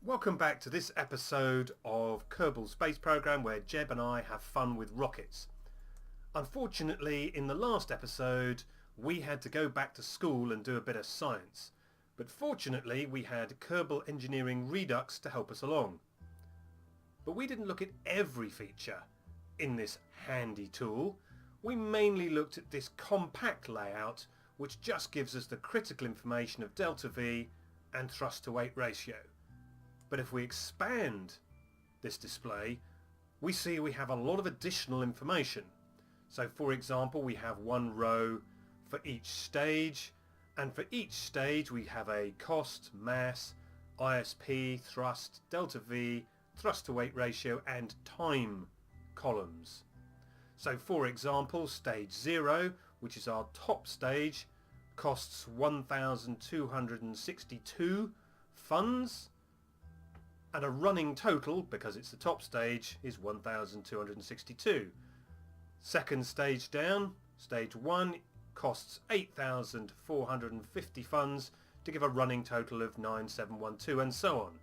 Welcome back to this episode of Kerbal Space Program, where Jeb and I have fun with rockets. Unfortunately, in the last episode we had to go back to school and do a bit of science, but fortunately we had Kerbal Engineering Redux to help us along. But we didn't look at every feature in this handy tool. We mainly looked at this compact layout, which just gives us the critical information of delta V and thrust to weight ratio. But if we expand this display, we see we have a lot of additional information. So for example, we have one row for each stage, and for each stage we have a cost, mass, ISP, thrust, delta V, thrust to weight ratio and time columns. So for example, stage 0, which is our top stage, costs 1,262 funds, and a running total, because it's the top stage, is 1,262. Second stage down, stage 1, costs 8,450 funds to give a running total of 9,712, and so on.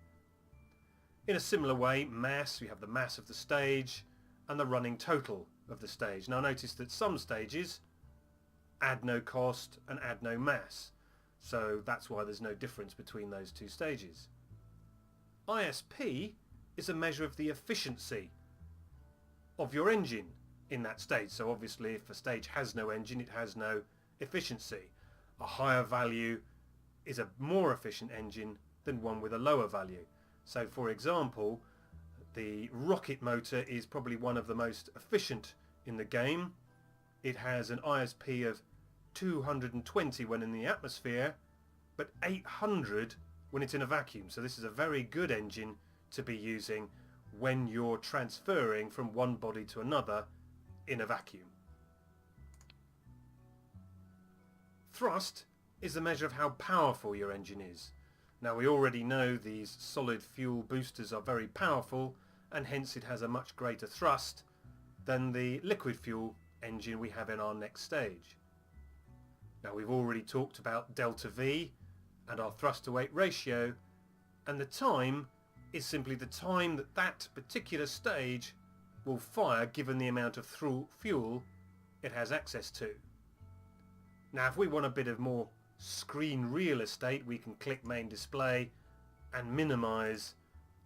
In a similar way, mass, we have the mass of the stage and the running total of the stage. Now notice that some stages add no cost and add no mass, so that's why there's no difference between those two stages. ISP is a measure of the efficiency of your engine in that stage. So obviously if a stage has no engine, it has no efficiency. A higher value is a more efficient engine than one with a lower value. So for example, the rocket motor is probably one of the most efficient in the game. It has an ISP of 220 when in the atmosphere, but 800 when it's in a vacuum. So this is a very good engine to be using when you're transferring from one body to another in a vacuum. Thrust is a measure of how powerful your engine is. Now we already know these solid fuel boosters are very powerful, and hence it has a much greater thrust than the liquid fuel engine we have in our next stage. Now we've already talked about delta V and our thrust to weight ratio, and the time is simply the time that that particular stage will fire given the amount of fuel it has access to. Now if we want a bit of more screen real estate, we can click main display and minimize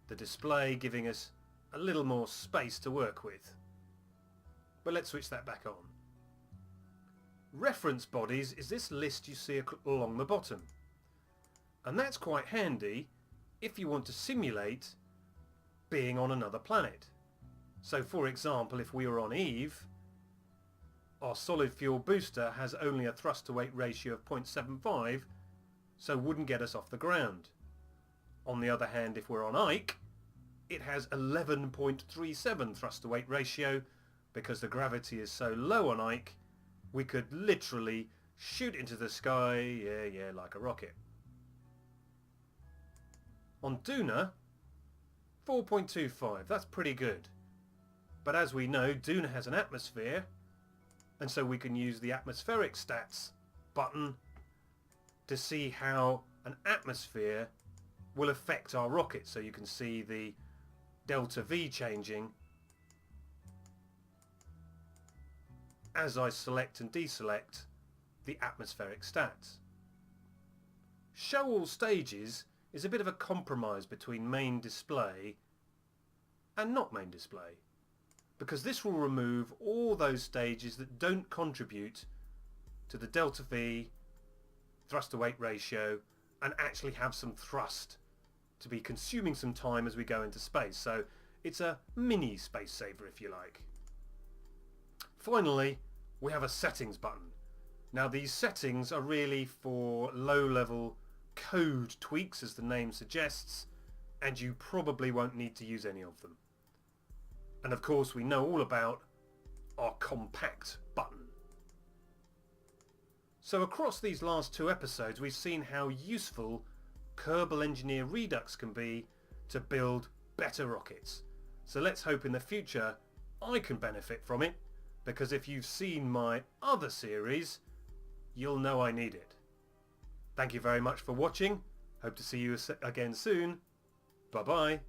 the display, giving us a little more space to work with. But let's switch that back on. Reference bodies is this list you see along the bottom. And that's quite handy if you want to simulate being on another planet. So for example, if we were on Eve, our solid fuel booster has only a thrust to weight ratio of 0.75, so wouldn't get us off the ground. On the other hand, if we're on Ike, it has 11.37 thrust to weight ratio. Because the gravity is so low on Ike, we could literally shoot into the sky, like a rocket. On Duna, 4.25, that's pretty good. But as we know, Duna has an atmosphere, and so we can use the atmospheric stats button to see how an atmosphere will affect our rocket. So you can see the delta V changing as I select and deselect the atmospheric stats. Show all stages is a bit of a compromise between main display and not main display, because this will remove all those stages that don't contribute to the delta V, thrust to weight ratio, and actually have some thrust to be consuming some time as we go into space. So it's a mini space saver, if you like. Finally, we have a settings button. Now these settings are really for low-level code tweaks, as the name suggests, and you probably won't need to use any of them. And of course we know all about our compact button. So across these last two episodes we've seen how useful Kerbal Engineer Redux can be to build better rockets. So let's hope in the future I can benefit from it, because if you've seen my other series, you'll know I need it. Thank you very much for watching. Hope to see you again soon. Bye bye.